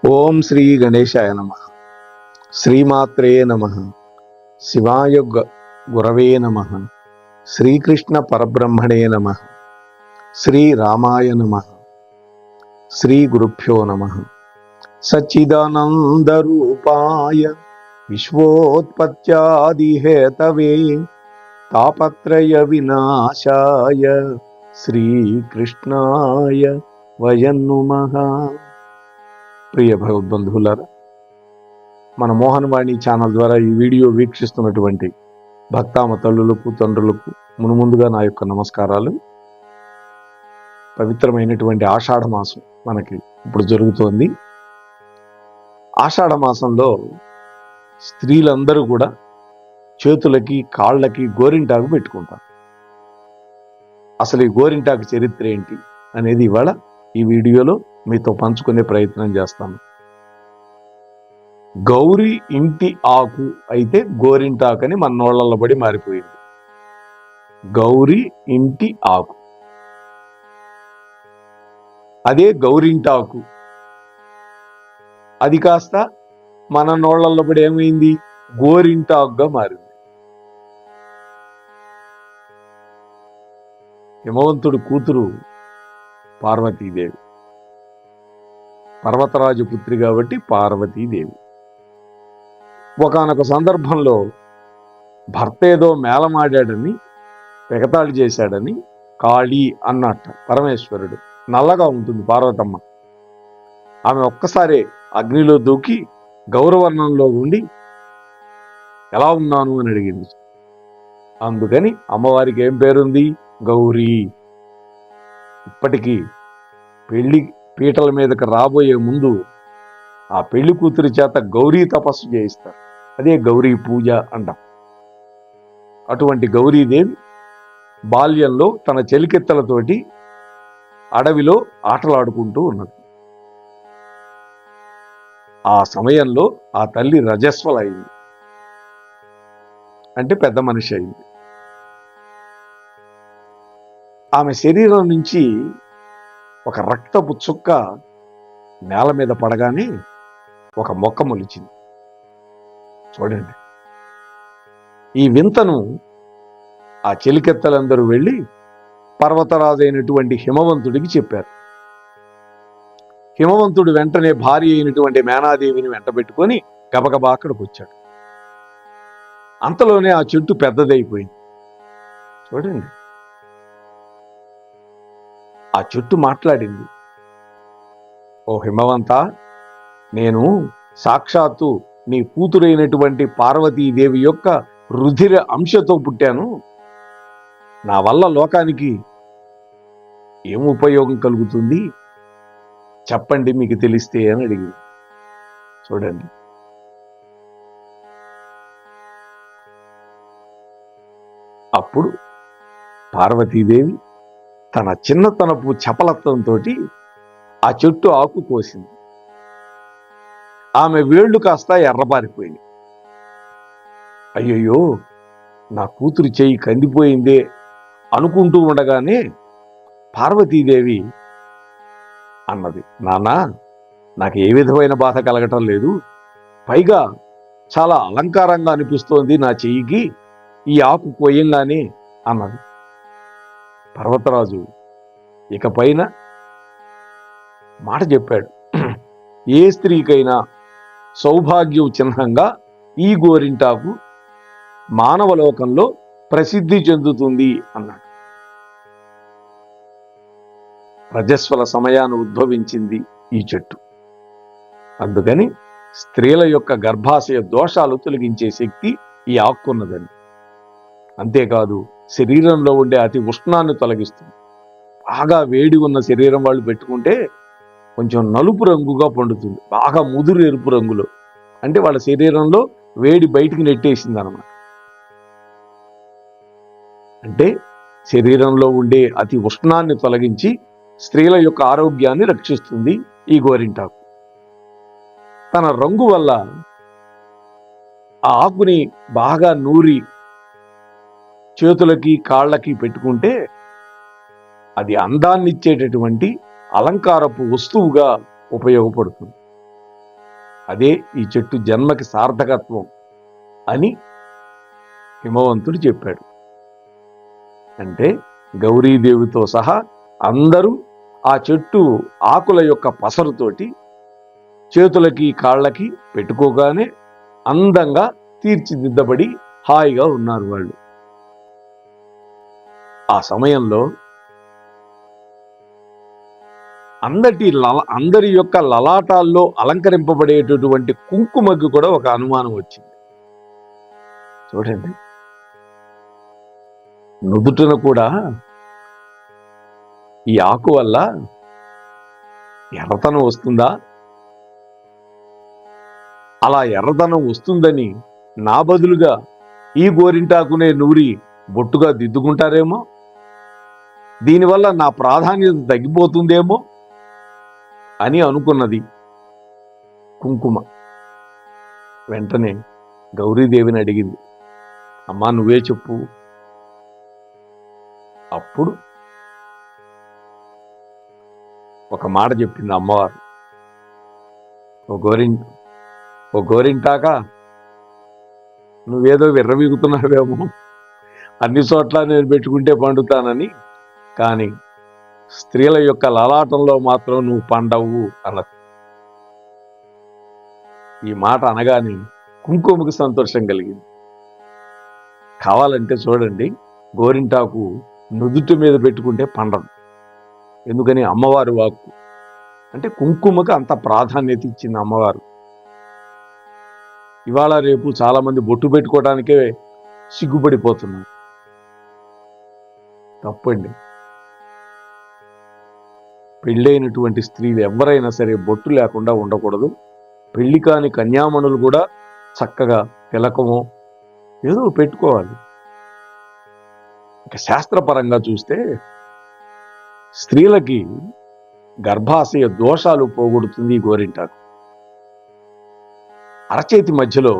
ఓం శ్రీ గణేశాయ నమ. శ్రీమాత్రే నమ. శివాయ గురవే నమ. శ్రీకృష్ణ పరబ్రహ్మణే నమ. శ్రీరామాయ నమ. శ్రీ గురుభ్యో నమ. సచ్చిదానందరూపాయ విశ్వోత్పత్యాదిహేతవే తాపత్రయ వినాశాయ శ్రీకృష్ణాయ వయం నమః. ప్రియ భగవద్బంధువులారా, మన మోహనవాణి ఛానల్ ద్వారా ఈ వీడియో వీక్షిస్తున్నటువంటి భక్తామ తల్లులకు తండ్రులకు మునుముందుగా నా యొక్క నమస్కారాలు. పవిత్రమైనటువంటి ఆషాఢ మాసం మనకి ఇప్పుడు జరుగుతోంది. ఆషాఢ మాసంలో స్త్రీలందరూ కూడా చేతులకి కాళ్ళకి గోరింటాకు పెట్టుకుంటారు. అసలు ఈ గోరింటాకు చరిత్ర ఏంటి అనేది ఇవాళ ఈ వీడియోలో మీతో పంచుకునే ప్రయత్నం చేస్తాను. గౌరీ ఇంటి ఆకు అయితే గోరింటాకు అని మన నోళ్లలో పడి మారిపోయింది. గౌరీ ఇంటి ఆకు, అదే గౌరింటాకు, అది కాస్త మన నోళ్లలో పడి ఏమైంది, గోరింటాకుగా మారింది. హిమవంతుడు కూతురు పార్వతీదేవి, పర్వతరాజు పుత్రి కాబట్టి పార్వతీదేవి. ఒకానొక సందర్భంలో భర్త ఏదో మేళమాడాడని, ఎగతాళి చేశాడని కాళీ అన్నట్ట పరమేశ్వరుడు. నల్లగా ఉంటుంది పార్వతమ్మ. ఆమె ఒక్కసారే అగ్నిలో దూకి గౌరవర్ణంలో ఉండి ఎలా ఉన్నాను అని అడిగింది. అందుకని అమ్మవారికి ఏం పేరుంది, గౌరీ. ఇప్పటికీ పెళ్లి పీటల మీదకి రాబోయే ముందు ఆ పెళ్లి కూతురి చేత గౌరీ తపస్సు చేయిస్తారు. అదే గౌరీ పూజ అంటాం. అటువంటి గౌరీదేవి బాల్యంలో తన చెలికెత్తలతోటి అడవిలో ఆటలాడుకుంటూ ఉన్నది. ఆ సమయంలో ఆ తల్లి రజస్వలైంది, అంటే పెద్ద మనిషి అయింది. ఆమె శరీరం నుంచి ఒక రక్తపు చుక్క నేల మీద పడగానే ఒక మొక్క మొలిచింది. చూడండి, ఈ వింతను ఆ చెలికెత్తలందరూ వెళ్ళి పర్వతరాజు అయినటువంటి హిమవంతుడికి చెప్పారు. హిమవంతుడు వెంటనే భార్య అయినటువంటి మేనాదేవిని వెంటబెట్టుకొని గబగబా అక్కడికి వచ్చాడు. అంతలోనే ఆ చెట్టు పెద్దదైపోయింది. చూడండి, ఆ చెట్టు మాట్లాడింది. ఓ హిమవంత, నేను సాక్షాత్తు నీ కూతురైనటువంటి పార్వతీదేవి యొక్క రుధిర అంశతో పుట్టాను. నా వల్ల లోకానికి ఏం ఉపయోగం కలుగుతుంది చెప్పండి, మీకు తెలిస్తే అని అడిగింది. చూడండి, అప్పుడు పార్వతీదేవి తన చిన్నతనపు చపలత్వంతో ఆ చెట్టు ఆకు కోసింది. ఆమె వేళ్లు కాస్త ఎర్రబారిపోయింది. అయ్యయ్యో, నా కూతురు చెయ్యి కందిపోయిందే అనుకుంటూ ఉండగానే పార్వతీదేవి అన్నది, నాన్నా, నాకు ఏ విధమైన బాధ కలగటం లేదు. పైగా చాలా అలంకారంగా అనిపిస్తోంది నా చెయ్యికి ఈ ఆకు కోయంగానే అన్నది. పర్వతరాజు ఇకపైన మాట చెప్పాడు, ఏ స్త్రీకైనా సౌభాగ్యం చిహ్నంగా ఈ గోరింటాకు మానవలోకంలో ప్రసిద్ధి చెందుతుంది అన్నాడు. రజస్వల సమయాన్ని ఉద్భవించింది ఈ చెట్టు. అందుకని స్త్రీల యొక్క గర్భాశయ దోషాలు తొలగించే శక్తి ఈ ఆకున్నదని. అంతేకాదు, శరీరంలో ఉండే అతి ఉష్ణాన్ని తొలగిస్తుంది. బాగా వేడి ఉన్న శరీరం వాళ్ళు పెట్టుకుంటే కొంచెం నలుపు రంగుగా పండుతుంది, బాగా ముదురు ఎరుపు రంగులో. అంటే వాళ్ళ శరీరంలో వేడి బయటికి నెట్టేసింది అన్నమాట. అంటే శరీరంలో ఉండే అతి ఉష్ణాన్ని తొలగించి స్త్రీల యొక్క ఆరోగ్యాన్ని రక్షిస్తుంది ఈ గోరింటాకు. తన రంగు వల్ల ఆ ఆకుని బాగా నూరి చేతులకి కాళ్ళకి పెట్టుకుంటే అది అందాన్నిచ్చేటటువంటి అలంకారపు వస్తువుగా ఉపయోగపడుతుంది. అదే ఈ చెట్టు జన్మకి సార్థకత్వం అని హిమవంతుడు చెప్పాడు. అంటే గౌరీదేవితో సహా అందరూ ఆ చెట్టు ఆకుల యొక్క పసరుతోటి చేతులకి కాళ్ళకి పెట్టుకోగానే అందంగా తీర్చిదిద్దబడి హాయిగా ఉన్నారు వాళ్ళు. ఆ సమయంలో అందరి యొక్క లలాటాల్లో అలంకరింపబడేటటువంటి కుంకుమకి కూడా ఒక అనుమానం వచ్చింది. చూడండి, నుదుటిన కూడా ఈ ఆకు వల్ల ఎర్రతనం వస్తుందా? అలా ఎర్రతనం వస్తుందని నా బదులుగా ఈ గోరింటాకునే నూరి బొట్టుగా దిద్దుకుంటారేమో, దీనివల్ల నా ప్రాధాన్యత తగ్గిపోతుందేమో అని అనుకున్నది కుంకుమ. వెంటనే గౌరీదేవిని అడిగింది, అమ్మా నువ్వే చెప్పు. అప్పుడు ఒక మాట చెప్పింది అమ్మవారు, ఓ గోరింటాక నువ్వేదో విర్రవీగుతున్నావేమో, అన్ని చోట్ల నేను పెట్టుకుంటే పండుతానని, కానీ స్త్రీల యొక్క లలాటంలో మాత్రం నువ్వు పండవు అన్నది. ఈ మాట అనగానే కుంకుమకు సంతోషం కలిగింది. కావాలంటే చూడండి, గోరింటాకు నుదుటి మీద పెట్టుకుంటే పండదు. ఎందుకని? అమ్మవారి వాక్కు. అంటే కుంకుమకు అంత ప్రాధాన్యత ఇచ్చింది అమ్మవారు. ఇవాళ రేపు చాలా మంది బొట్టు పెట్టుకోవడానికే సిగ్గుపడిపోతున్నారు. తప్పండి. పెళ్ళైనటువంటి స్త్రీలు ఎవరైనా సరే బొట్టు లేకుండా ఉండకూడదు. పెళ్లి కాని కన్యామణులు కూడా చక్కగా తిలకమో ఏదో పెట్టుకోవాలి. ఇక శాస్త్రపరంగా చూస్తే స్త్రీలకి గర్భాశయ దోషాలు పోగొడుతుంది ఈ గోరింటాకు. అరచేతి మధ్యలో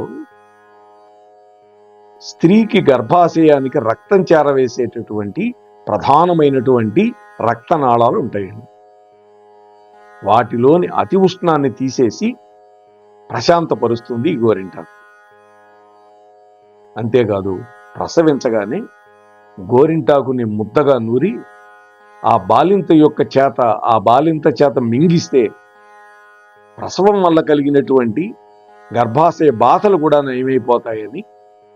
స్త్రీకి గర్భాశయానికి రక్తం చేరవేసేటటువంటి ప్రధానమైనటువంటి రక్తనాళాలు ఉంటాయండి. వాటిలోని అతి ఉష్ణాన్ని తీసేసి ప్రశాంతపరుస్తుంది ఈ గోరింటాకు. అంతేకాదు, ప్రసవించగానే గోరింటాకుని ముద్దగా నూరి ఆ బాలింత చేత మింగిస్తే ప్రసవం వల్ల కలిగినటువంటి గర్భాశయ బాధలు కూడా నయమైపోతాయని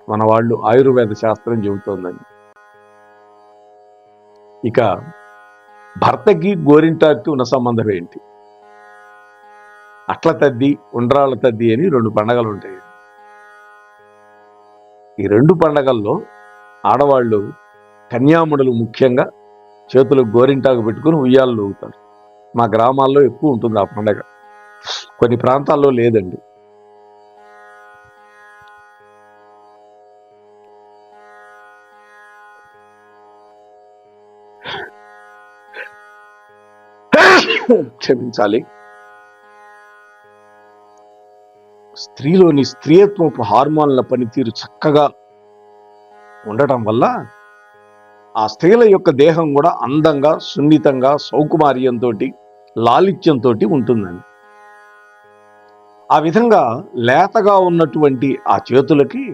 మన వాళ్ళు ఆయుర్వేద శాస్త్రం చెబుతోందని. ఇక భర్తకి గోరింటాకు ఉన్న సంబంధం ఏంటి? అట్ల తద్ది, ఉండ్రాళ్ళ తద్ది అని 2 పండగలు ఉంటాయి. ఈ 2 పండగల్లో ఆడవాళ్ళు కన్యాముడులు ముఖ్యంగా చేతులకు గోరింటాకు పెట్టుకుని ఉయ్యాలు ఊగుతారు. మా గ్రామాల్లో ఎక్కువ ఉంటుంది ఆ పండగ, కొన్ని ప్రాంతాల్లో లేదండి. క్షమించాలి. స్త్రీలోని స్త్రీత్వపు హార్మోన్ల పనితీరు చక్కగా ఉండటం వల్ల ఆ స్త్రీల యొక్క దేహం కూడా అందంగా, సున్నితంగా, సౌకుమార్యంతో, లాలిత్యంతో ఉంటుందండి. ఆ విధంగా లేతగా ఉన్నటువంటి ఆ చేతులకి,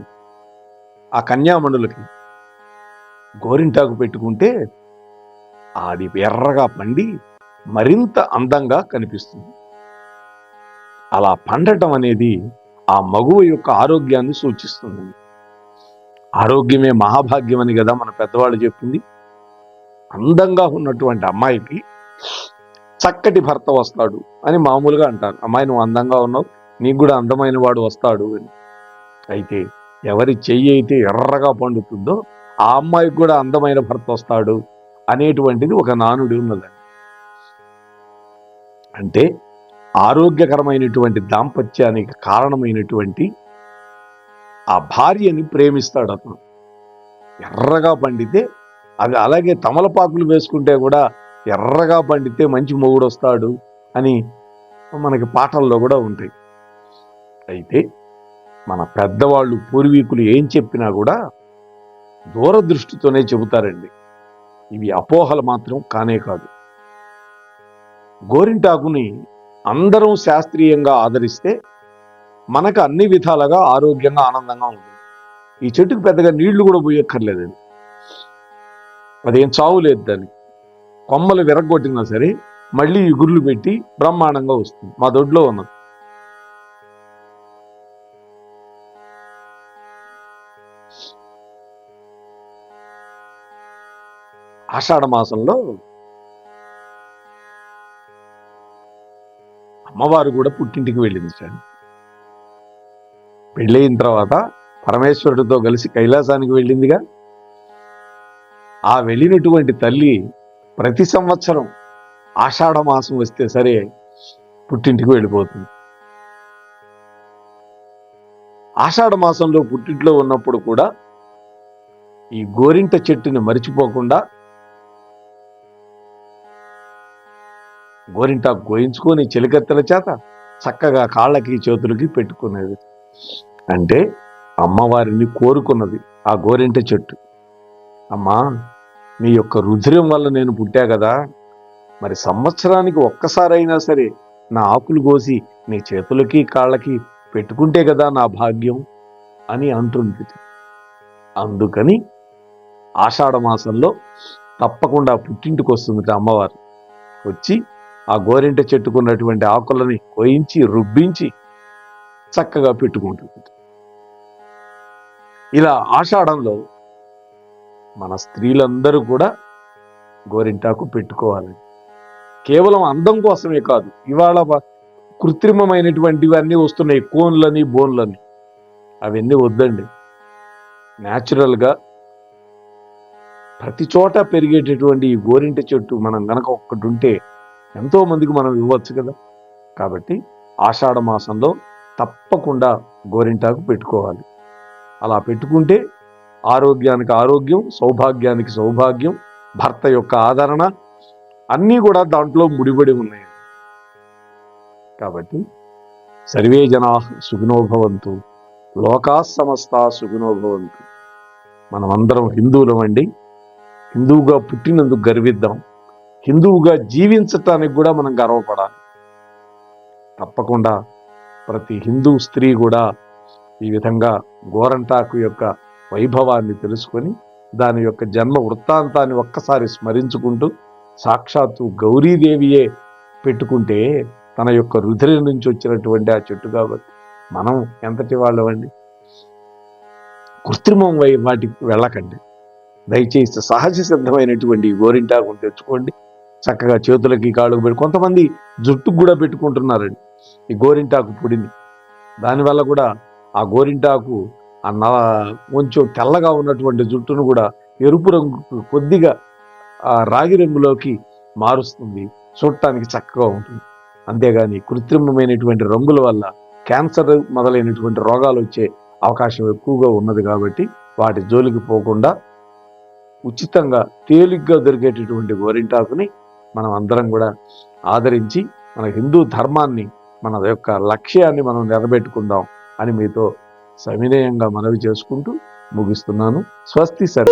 ఆ కన్యామణులకి గోరింటాకు పెట్టుకుంటే అది ఎర్రగా పండి మరింత అందంగా కనిపిస్తుంది. అలా పండటం అనేది ఆ మగువ యొక్క ఆరోగ్యాన్ని సూచిస్తుంది. ఆరోగ్యమే మహాభాగ్యం అని కదా మన పెద్దవాళ్ళు చెప్పింది. అందంగా ఉన్నటువంటి అమ్మాయికి చక్కటి భర్త వస్తాడు అని మామూలుగా అంటారు. అమ్మాయి నువ్వు అందంగా ఉన్నావు, నీకు కూడా అందమైన వాడు వస్తాడు అని. అయితే ఎవరి చెయ్యి అయితే ఎర్రగా పండుతుందో ఆ అమ్మాయికి కూడా అందమైన భర్త వస్తాడు అనేటువంటిది ఒక నానుడి ఉన్నదండి. అంటే ఆరోగ్యకరమైనటువంటి దాంపత్యానికి కారణమైనటువంటి ఆ భార్యని ప్రేమిస్తాడు అతను. ఎర్రగా పండితే అది, అలాగే తమలపాకులు వేసుకుంటే కూడా ఎర్రగా పండితే మంచి మొగుడు వస్తాడు అని మనకి పాటల్లో కూడా ఉంటాయి. అయితే మన పెద్దవాళ్ళు, పూర్వీకులు ఏం చెప్పినా కూడా దూరదృష్టితోనే చెబుతారండి. ఇవి అపోహలు మాత్రం కానే కాదు. గోరింటాకుని అందరం శాస్త్రీయంగా ఆదరిస్తే మనకు అన్ని విధాలుగా ఆరోగ్యంగా ఆనందంగా ఉంటుంది. ఈ చెట్టుకు పెద్దగా నీళ్లు కూడా పోయక్కర్లేదండి. అదేం చావు లేదు దానికి. కొమ్మలు విరగొట్టినా సరే మళ్ళీ ఇగుర్లు పెట్టి బ్రహ్మాండంగా వస్తుంది. మా దొడ్లో ఉన్నది. ఆషాఢ మాసంలో అమ్మవారు కూడా పుట్టింటికి వెళ్ళింది సార్. పెళ్ళయిన తర్వాత పరమేశ్వరుడితో కలిసి కైలాసానికి వెళ్ళిందిగా. ఆ వెళ్ళినటువంటి తల్లి ప్రతి సంవత్సరం ఆషాఢ మాసం వస్తే సరే పుట్టింటికి వెళ్ళిపోతుంది. ఆషాఢ మాసంలో పుట్టింట్లో ఉన్నప్పుడు కూడా ఈ గోరింట చెట్టుని మరిచిపోకుండా గోరింటాకు గోయించుకొని చెలికత్తెల చేత చక్కగా కాళ్ళకి చేతులకి పెట్టుకునేది. అంటే అమ్మవారిని కోరుకున్నది ఆ గోరింట చెట్టు. అమ్మా, నీ యొక్క రుధిరం వల్ల నేను పుట్టా కదా, మరి సంవత్సరానికి ఒక్కసారైనా సరే నా ఆకులు కోసి నీ చేతులకి కాళ్ళకి పెట్టుకుంటే కదా నా భాగ్యం అని అంటుంది. అందుకని ఆషాఢ మాసంలో తప్పకుండా పుట్టింటికి వస్తుంది అమ్మవారు. వచ్చి ఆ గోరింట చెట్టుకున్నటువంటి ఆకులని కోయించి రుబ్బించి చక్కగా పెట్టుకుంటుంది. ఇలా ఆషాఢంలో మన స్త్రీలందరూ కూడా గోరింటాకు పెట్టుకోవాలి. కేవలం అందం కోసమే కాదు, ఇవాళ కృత్రిమమైనటువంటివన్నీ వస్తున్నాయి, కోన్లని బోన్లని. అవన్నీ వద్దండి. న్యాచురల్గా ప్రతి చోట పెరిగేటటువంటి ఈ గోరింట చెట్టు మనం గనక ఒక్కటి ఉంటే ఎంతో మందికి మనం ఇవ్వచ్చు కదా. కాబట్టి ఆషాఢ మాసంలో తప్పకుండా గోరింటాకు పెట్టుకోవాలి. అలా పెట్టుకుంటే ఆరోగ్యానికి ఆరోగ్యం, సౌభాగ్యానికి సౌభాగ్యం, భర్త యొక్క ఆదరణ అన్నీ కూడా దాంట్లో ముడిపడి ఉన్నాయి. కాబట్టి సర్వే జనా సుఖినో భవంతు, లోకా సమస్తా సుఖినో భవంతు. మనమందరం హిందువులమండి. హిందువుగా పుట్టినందుకు గర్విద్దాం. హిందువుగా జీవించటానికి కూడా మనం గర్వపడాలి. తప్పకుండా ప్రతి హిందూ స్త్రీ కూడా ఈ విధంగా గోరంటాకు యొక్క వైభవాన్ని తెలుసుకొని దాని యొక్క జన్మ వృత్తాంతాన్ని ఒక్కసారి స్మరించుకుంటూ, సాక్షాత్తు గౌరీదేవియే పెట్టుకుంటే తన యొక్క రుధిరం నుంచి వచ్చినటువంటి ఆ చెట్టు కాబట్టి మనం ఎంతటి వాళ్ళమండి. కృత్రిమం వాటికి వెళ్ళకండి. దయచేసి సహజ సిద్ధమైనటువంటి గోరింటాకు తెచ్చుకోండి. చక్కగా చేతులకి కాళ్ళకు పెట్టి, కొంతమంది జుట్టుకు కూడా పెట్టుకుంటున్నారండి ఈ గోరింటాకు పొడిని. దానివల్ల కూడా ఆ గోరింటాకు కొంచెం తెల్లగా ఉన్నటువంటి జుట్టును కూడా ఎరుపు రంగు కొద్దిగా రాగి రంగులోకి మారుస్తుంది. చూడటానికి చక్కగా ఉంటుంది. అంతేగాని కృత్రిమమైనటువంటి రంగుల వల్ల క్యాన్సర్ మొదలైనటువంటి రోగాలు వచ్చే అవకాశం ఎక్కువగా ఉన్నది. కాబట్టి వాటి జోలికి పోకుండా ఉచితంగా తేలిగ్గా దొరికేటటువంటి గోరింటాకుని మనం అందరం కూడా ఆదరించి మన హిందూ ధర్మాన్ని, మన యొక్క లక్ష్యాన్ని మనం నిలబెట్టుకుందాం అని మీతో సవినయంగా మనవి చేసుకుంటూ ముగిస్తున్నాను. స్వస్తి సర్.